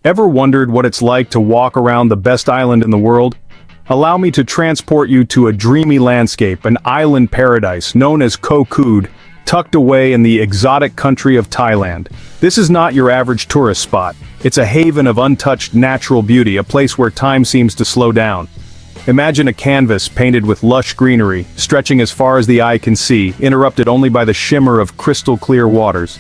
Ever wondered what it's like to walk around the best island in the world? Allow me to transport you to a dreamy landscape, an island paradise known as Koh Kood, tucked away in the exotic country of Thailand. This is not your average tourist spot. It's a haven of untouched natural beauty, a place where time seems to slow down. Imagine a canvas painted with lush greenery, stretching as far as the eye can see, interrupted only by the shimmer of crystal-clear waters.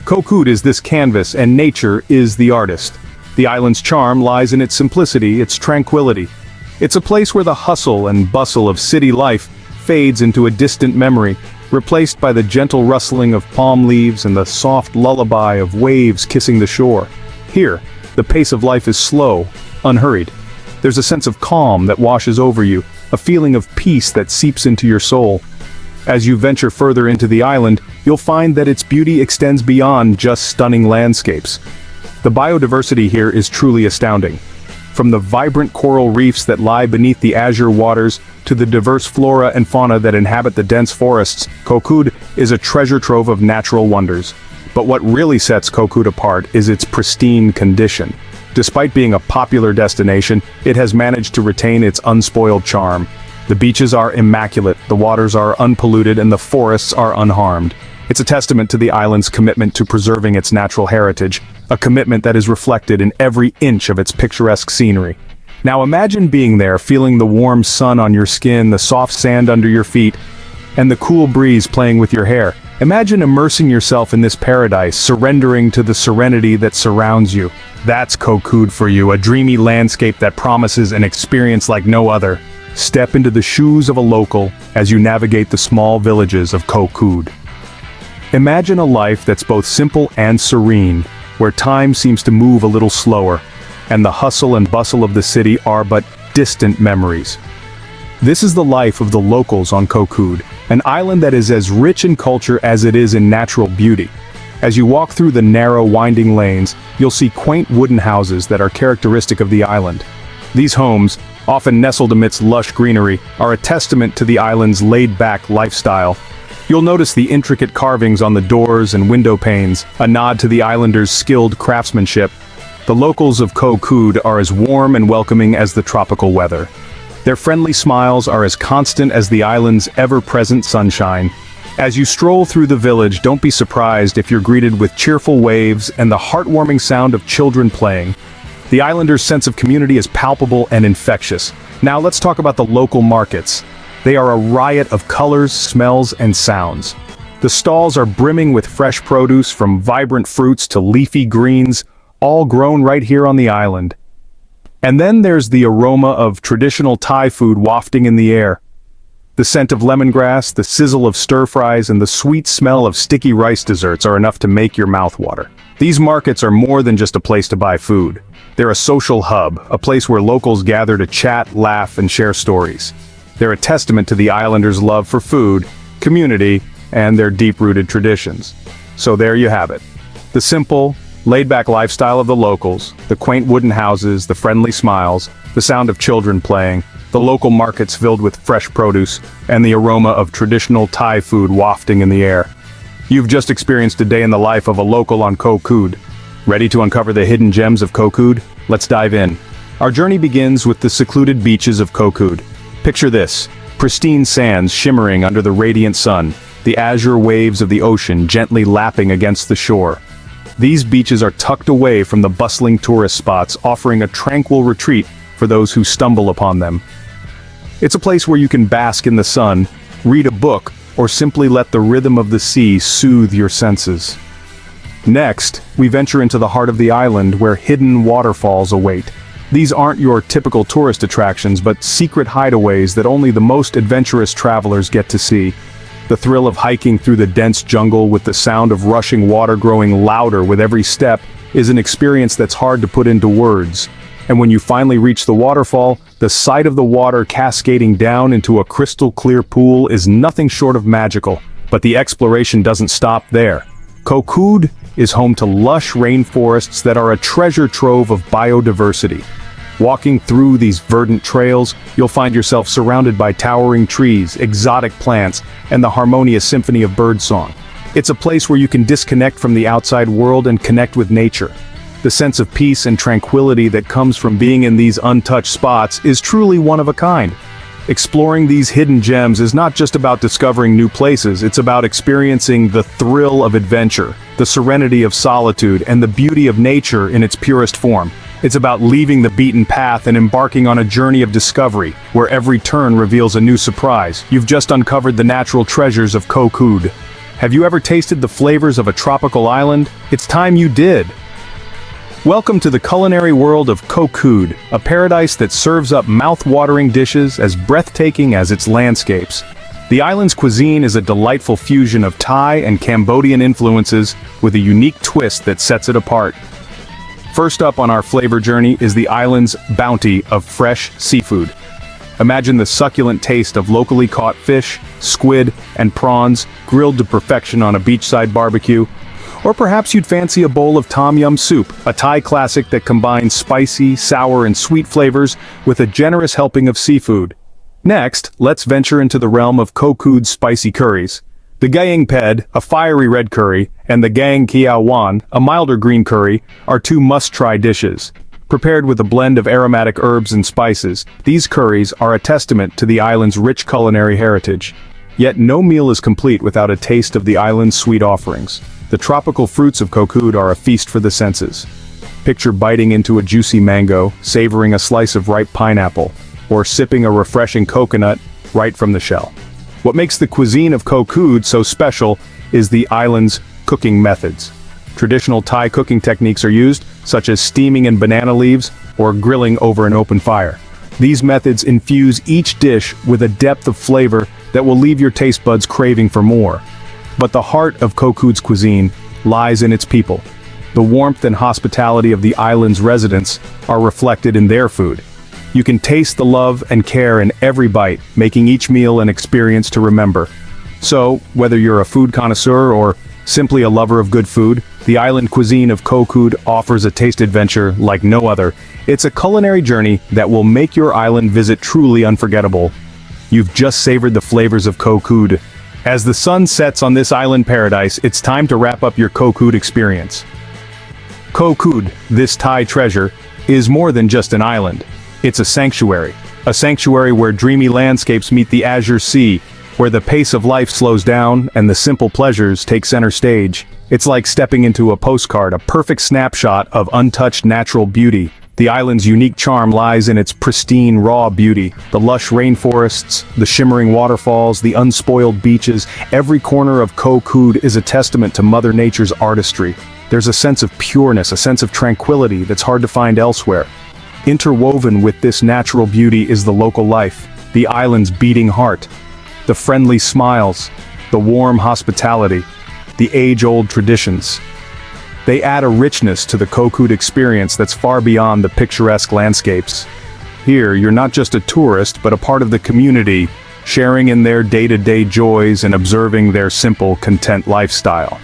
Koh Kood is this canvas, and nature is the artist. The island's charm lies in its simplicity, its tranquility. It's a place where the hustle and bustle of city life fades into a distant memory, replaced by the gentle rustling of palm leaves and the soft lullaby of waves kissing the shore. Here, the pace of life is slow, unhurried. There's a sense of calm that washes over you, a feeling of peace that seeps into your soul. As you venture further into the island, you'll find that its beauty extends beyond just stunning landscapes. The biodiversity here is truly astounding. From the vibrant coral reefs that lie beneath the azure waters to the diverse flora and fauna that inhabit the dense forests, Koh Kood is a treasure trove of natural wonders. But what really sets Koh Kood apart is its pristine condition. Despite being a popular destination, it has managed to retain its unspoiled charm. The beaches are immaculate, the waters are unpolluted, and the forests are unharmed. It's a testament to the island's commitment to preserving its natural heritage, a commitment that is reflected in every inch of its picturesque scenery. Now imagine being there, feeling the warm sun on your skin, the soft sand under your feet, and the cool breeze playing with your hair. Imagine immersing yourself in this paradise, surrendering to the serenity that surrounds you. That's Koh Kood for you, a dreamy landscape that promises an experience like no other. Step into the shoes of a local as you navigate the small villages of Koh Kood. Imagine a life that's both simple and serene, where time seems to move a little slower, and the hustle and bustle of the city are but distant memories. This is the life of the locals on Koh Kood, an island that is as rich in culture as it is in natural beauty. As you walk through the narrow, winding lanes, you'll see quaint wooden houses that are characteristic of the island. These homes, often nestled amidst lush greenery, are a testament to the island's laid-back lifestyle. You'll notice the intricate carvings on the doors and window panes, a nod to the islanders' skilled craftsmanship. The locals of Koh Kood are as warm and welcoming as the tropical weather. Their friendly smiles are as constant as the island's ever-present sunshine. As you stroll through the village, don't be surprised if you're greeted with cheerful waves and the heartwarming sound of children playing. The islanders' sense of community is palpable and infectious. Now let's talk about the local markets. They are a riot of colors, smells, and sounds. The stalls are brimming with fresh produce, from vibrant fruits to leafy greens, all grown right here on the island. And then there's the aroma of traditional Thai food wafting in the air. The scent of lemongrass, the sizzle of stir-fries, and the sweet smell of sticky rice desserts are enough to make your mouth water. These markets are more than just a place to buy food. They're a social hub, a place where locals gather to chat, laugh, and share stories. They're a testament to the islanders' love for food, community, and their deep-rooted traditions. So there you have it. The simple, laid-back lifestyle of the locals, the quaint wooden houses, the friendly smiles, the sound of children playing, the local markets filled with fresh produce, and the aroma of traditional Thai food wafting in the air. You've just experienced a day in the life of a local on Koh Kood. Ready to uncover the hidden gems of Koh Kood? Let's dive in. Our journey begins with the secluded beaches of Koh Kood. Picture this: pristine sands shimmering under the radiant sun, the azure waves of the ocean gently lapping against the shore. These beaches are tucked away from the bustling tourist spots, offering a tranquil retreat for those who stumble upon them. It's a place where you can bask in the sun, read a book, or simply let the rhythm of the sea soothe your senses. Next, we venture into the heart of the island, where hidden waterfalls await. These aren't your typical tourist attractions, but secret hideaways that only the most adventurous travelers get to see. The thrill of hiking through the dense jungle with the sound of rushing water growing louder with every step is an experience that's hard to put into words. And when you finally reach the waterfall, the sight of the water cascading down into a crystal-clear pool is nothing short of magical. But the exploration doesn't stop there. Koh Kood is home to lush rainforests that are a treasure trove of biodiversity. Walking through these verdant trails, you'll find yourself surrounded by towering trees, exotic plants, and the harmonious symphony of birdsong. It's a place where you can disconnect from the outside world and connect with nature. The sense of peace and tranquility that comes from being in these untouched spots is truly one of a kind. Exploring these hidden gems is not just about discovering new places, it's about experiencing the thrill of adventure, the serenity of solitude, and the beauty of nature in its purest form. It's about leaving the beaten path and embarking on a journey of discovery, where every turn reveals a new surprise. You've just uncovered the natural treasures of Koh Kood. Have you ever tasted the flavors of a tropical island? It's time you did! Welcome to the culinary world of Koh Kood, a paradise that serves up mouth-watering dishes as breathtaking as its landscapes. The island's cuisine is a delightful fusion of Thai and Cambodian influences with a unique twist that sets it apart. First up on our flavor journey is the island's bounty of fresh seafood. Imagine the succulent taste of locally caught fish, squid, and prawns grilled to perfection on a beachside barbecue. Or perhaps you'd fancy a bowl of tom yum soup, a Thai classic that combines spicy, sour, and sweet flavors with a generous helping of seafood. Next, let's venture into the realm of Koh Kood's spicy curries. The Gaeng Ped, a fiery red curry, and the Gaeng Kiao Wan, a milder green curry, are two must-try dishes. Prepared with a blend of aromatic herbs and spices, these curries are a testament to the island's rich culinary heritage. Yet no meal is complete without a taste of the island's sweet offerings. The tropical fruits of Koh Kood are a feast for the senses. Picture biting into a juicy mango, savoring a slice of ripe pineapple, or sipping a refreshing coconut right from the shell. What makes the cuisine of Koh Kood so special is the island's cooking methods. Traditional Thai cooking techniques are used, such as steaming in banana leaves or grilling over an open fire. These methods infuse each dish with a depth of flavor that will leave your taste buds craving for more. But the heart of Koh Kood's cuisine lies in its people. The warmth and hospitality of the island's residents are reflected in their food. You can taste the love and care in every bite, making each meal an experience to remember. So, whether you're a food connoisseur or simply a lover of good food, the island cuisine of Koh Kood offers a taste adventure like no other. It's a culinary journey that will make your island visit truly unforgettable. You've just savored the flavors of Koh Kood. As the sun sets on this island paradise, it's time to wrap up your Koh Kood experience. Koh Kood, this Thai treasure, is more than just an island. It's a sanctuary where dreamy landscapes meet the azure sea, where the pace of life slows down and the simple pleasures take center stage. It's like stepping into a postcard, a perfect snapshot of untouched natural beauty. The island's unique charm lies in its pristine, raw beauty. The lush rainforests, the shimmering waterfalls, the unspoiled beaches. Every corner of Koh Kood is a testament to Mother Nature's artistry. There's a sense of pureness, a sense of tranquility that's hard to find elsewhere. Interwoven with this natural beauty is the local life, the island's beating heart. The friendly smiles, the warm hospitality, the age-old traditions. They add a richness to the Koh Kood experience that's far beyond the picturesque landscapes. Here, you're not just a tourist, but a part of the community, sharing in their day-to-day joys and observing their simple, content lifestyle.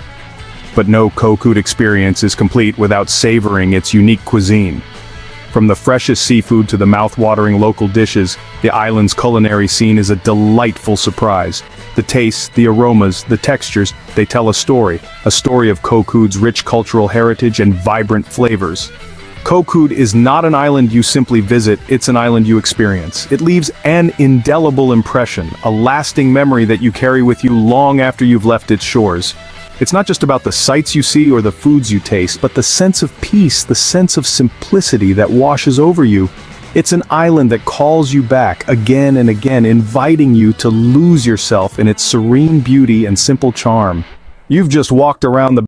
But no Koh Kood experience is complete without savoring its unique cuisine. From the freshest seafood to the mouth-watering local dishes, the island's culinary scene is a delightful surprise. The tastes, the aromas, the textures, they tell a story of Koh Kood's rich cultural heritage and vibrant flavors. Koh Kood is not an island you simply visit, it's an island you experience. It leaves an indelible impression, a lasting memory that you carry with you long after you've left its shores. It's not just about the sights you see or the foods you taste, but the sense of peace, the sense of simplicity that washes over you. It's an island that calls you back again and again, inviting you to lose yourself in its serene beauty and simple charm. You've just walked around the